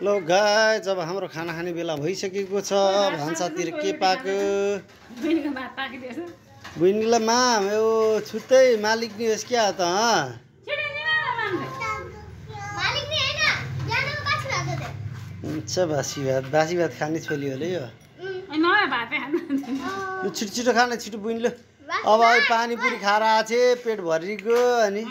लो guys अब हाम्रो खाना खाने बेला भइसकेको छ भान्सातिर के पाक्यो बुइनीलाई माम यो छुट्टै मालिक नि होस् क्या त अच्छा बासी भात खाने छोली होला यो छिटो छिटो खाने छिटो बुइनीले अब पानीपुरी खाएर आछे पेट भरिको अनि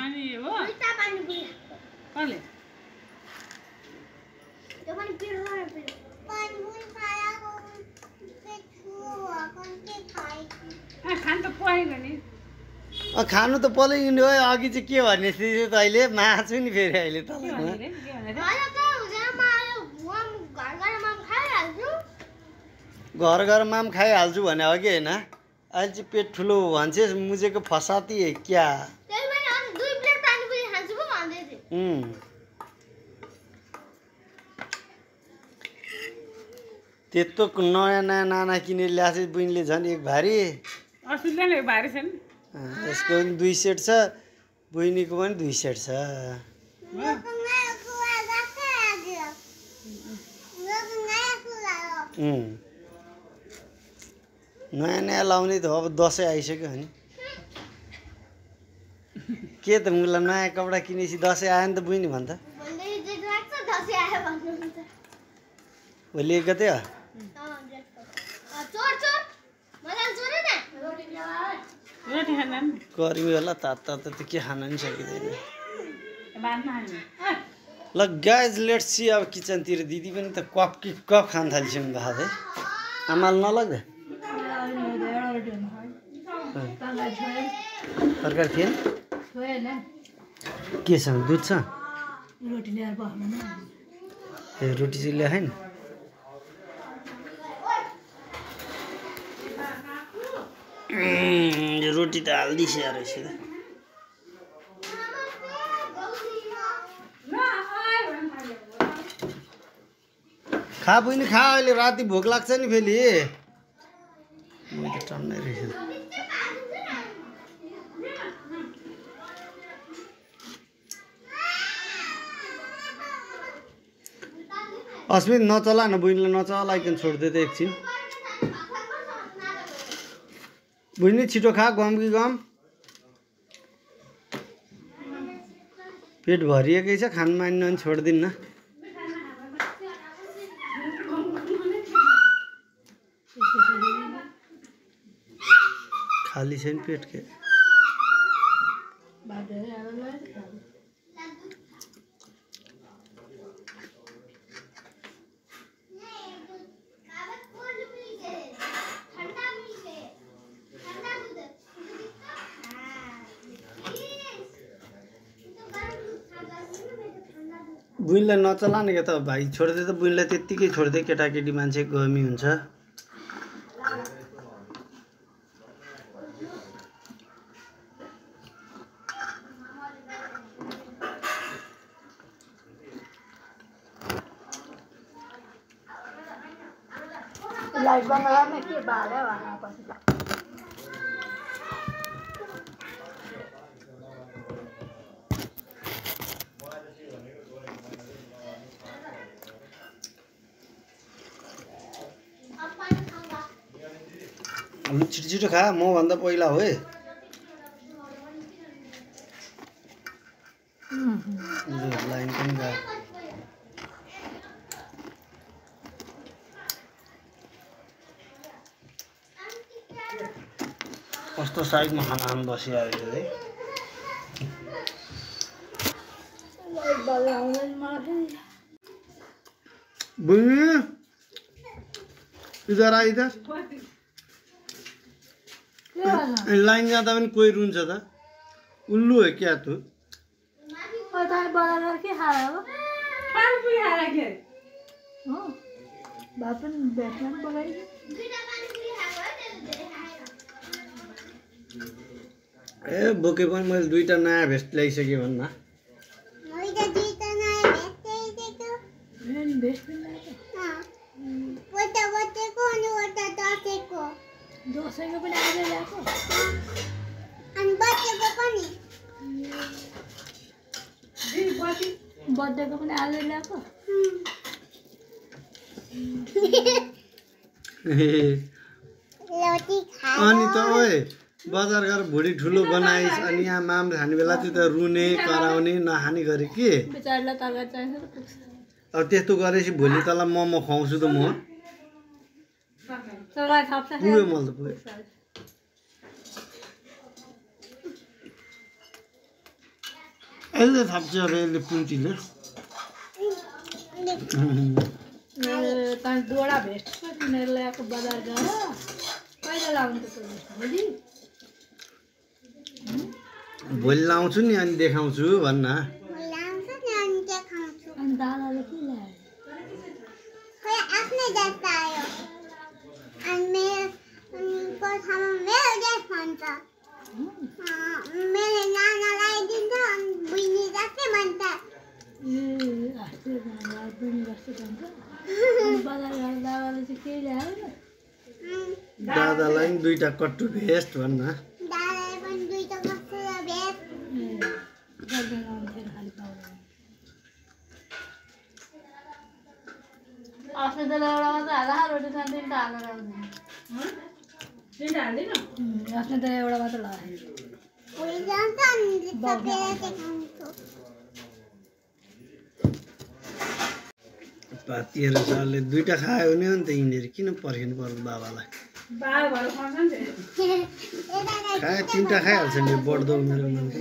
खानु त पलाइ नि हो अघि चाहिँ के भने थियो तैँले मासु नि फेरि अहिले तँलाई घर घर माम खाइहाल्छु भने अघि होइन अहिले चाहिँ पेट ठुलो भन्छ मुजेको फसाती है क्या त्यत्रो नयाँ नयाँ नाना किनेर ल्याएको बुइनीले झन् एक भारी यसको पनि 2 सेट छ बुइनीको पनि 2 सेट छ नयाँ नयाँ लाउने त अब दसैँ आइसक्यो नि के त मलाई नयाँ कपडा किनेपछि दसैँ आयो नि त बुइनी भन्छ भोलि 1 गते हो गर्मी होला तातो त के खान नि सकिँदैन ल गाइज लेट्स सी अब किचनतिर दिदी पनि त कप खान थालिसक्नु भएको है आमाल नलग्दा तरकारी थिएन के छ दुध छ ए रोटी चाहिँ ल्याएन रोटी त हाल्दिसै रहेछ त खा पनि खा अहिले राति भोक लाग्छ नि फेरि मैले टन्नै रहेछ अस्मित नचला न बुइनीलाई नचलाइकन छोड्दै त एकछिन बुइनी छिटो खा गम कि गम पेट भरिएकै छ खान मान्न भने छोड्दिन्न खाली छैन पेट के बुइनीलाई नचला नि के त भाइ छोड्दै त बुइनीलाई त्यत्तिकै छोड्दै केटाकेटी मान्छे गर्मी हुन्छ लाइट बन्द गर्ने के बाल्यो भने पछि छिटो छिटो खा म भन्दा पहिला हो है लाइन पनि गयो कस्तो साइडमा खाना खान बसिरहेको है बुइनी इधर आ इधर लाइन जाँदा पनि कोही रुन्छ त उल्लू है क्या तू ए बोके पनि मैले 2टा नयाँ भेस्ट ल्याइसकेँ भन्न दसैँको पनि आज ल्याएको अनि बर्थडेको पनि बर्थडेको पनि आज ल्याएको रोटी खायो अनि त ओए बजार गएर भुँडी ठुलो बनाइस् अनि यहाँ माम खाने बेला चाहिँ त रुने कराउने नखाने गरे के बेचारीलाई तरकारी चाहिन्छ त पुग्छ अब त्यस्तो गरेपछि भोलि तँलाई मोमो खुवाउँछु त म तरकारी थप्छ पुग्यो मैले त पुग्यो यसले थाप्छ अब यसले पुन्टीले तँ दुवटा भेस्ट किनेर ल्याएको बजार गएर कहिले लाउनु त भोलि भोलि लाउँछु नि अनि देखाउँछु भन्न लाउँछ नि अनि देखाउँछु अनि दादाले के ल्यायो खोइ आफ्नै जस्ता आयो अनि मेरो कोठामा मेरो ड्रेस भन्छ मेरो नानालाई दिन्छ अनि बुइनी जस्तै भन्छ बजार गएर दादाले चाहिँ केही ल्यायो दादालाई नि 2टा कट्टु भेस्ट भन्न दादाले पनि 2टा कस्तो भेट अस्ति त एउटा मात्रै हाल्दा रोटी खान्छ 3टा हालेर अस्ति त एउटा मात्रै लगायो उयो जान्छ अनि सकेर देखाउँछु पातीहरू सरले 2टा खायो भने हो नि त यिनीहरू किन पर्खिनु पर्छ बाबालाई खायो 3टा खाइहाल्छ नि बढ्दो उमेर मान्छे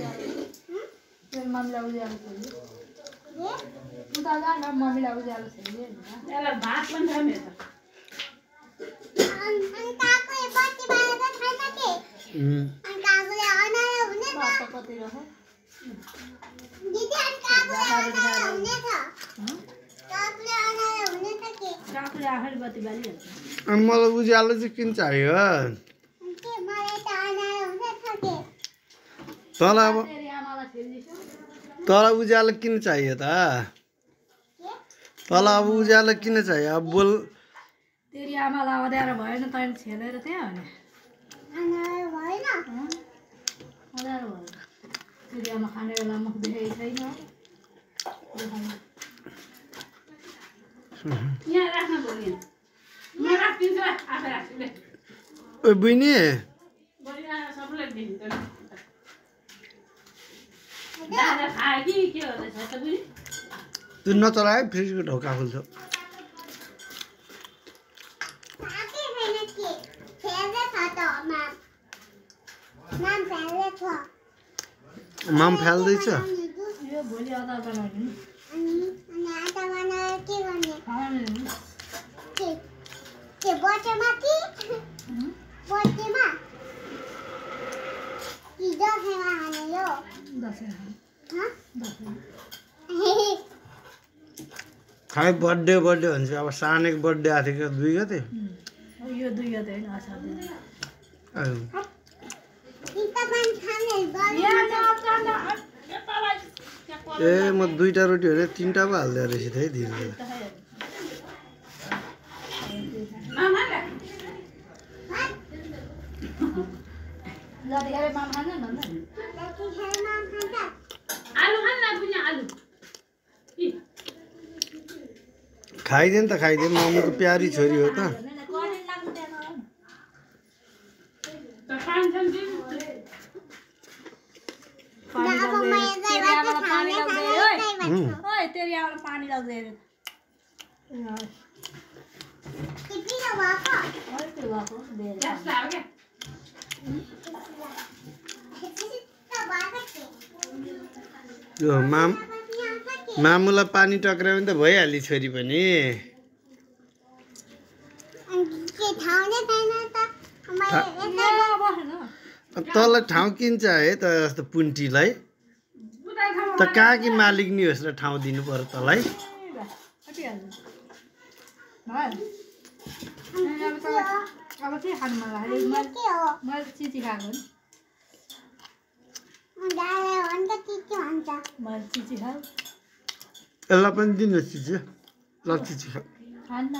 मम्मीलाई उज्यालो छोड्यो उता जान मम्मीलाई उज्यालो छोड्यो अनि काकुले बत्ती बालेर छैन के अनि काकुले अनारो हुने छ कति रह दिदी अनि काकुले अनारो हुने छ काकुले अनारो हुने छ के काकुले आफैले बत्ती बालिहाल्छ अनि मलाई उज्यालो चाहिँ किन चाहियो के मलाई त अनारो हुने छ के तँलाई अब तेरी आमालाई फेरिदिन्छु तँलाई उज्यालो किन चाहियो त तँलाई अब उज्यालो किन चाहियो अब बोल तेरी आमालाई अँध्यारो भएन तैँले छेलेर त्यहाँ भने अनारो भएन अँध्यारो भयो तेरी आमा खाने बेलामा देखेको छैन ओ बहिनी तँ नचलायो फ्रिजको ढोका खोल्छ साथै छैन के फेर्दै छ त माम फेर्दै छ माम फाल्दैछ यो भोलि अचार बनाउने अनि आटा बनाएर के गर्ने खाने के बटेमा कि बटेमा कि दसैँमा खाने यो दसैँ हँ खाइ बर्थडे भन्छ अब सानेको बर्थडे आएको थियो 2 गते यो 2 गते होइन असार दिन तपाईँ खाने ए म 2टा रोटी भने 3टा पो हाल्दै रहेछ है धीरे धीरे जतिखेर माम खान्छ नि त खाइदिए नि त खाइदिए मम्मीको प्यारी छोरी हो त तेरी आमालाई पानी लाग्दैन यो मामुलाई पानी टक्रायो भने त भइहाल्यो छोरी पनि तँलाई ठाउँ किन्छ है त जस्तो पुन्टीलाई त कहाँ कि मालिक नि होस् र ठाउँ दिनु पर्यो तँलाई अब के खानु मन लाग्यो मैले चिची खाएको मैले चिची खाऊ यसलाई पनि दिनुहोस् चिची ल चिची खा खान्न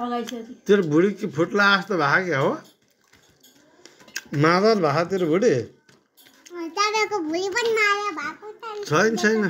अगाइसक्यो तेरो भुँडी कि फुट्ला जस्तो भएको क्या हो मादल भएको तेरो भुँडी तपाईँको भुँडी पनि माया भएको छैन छैन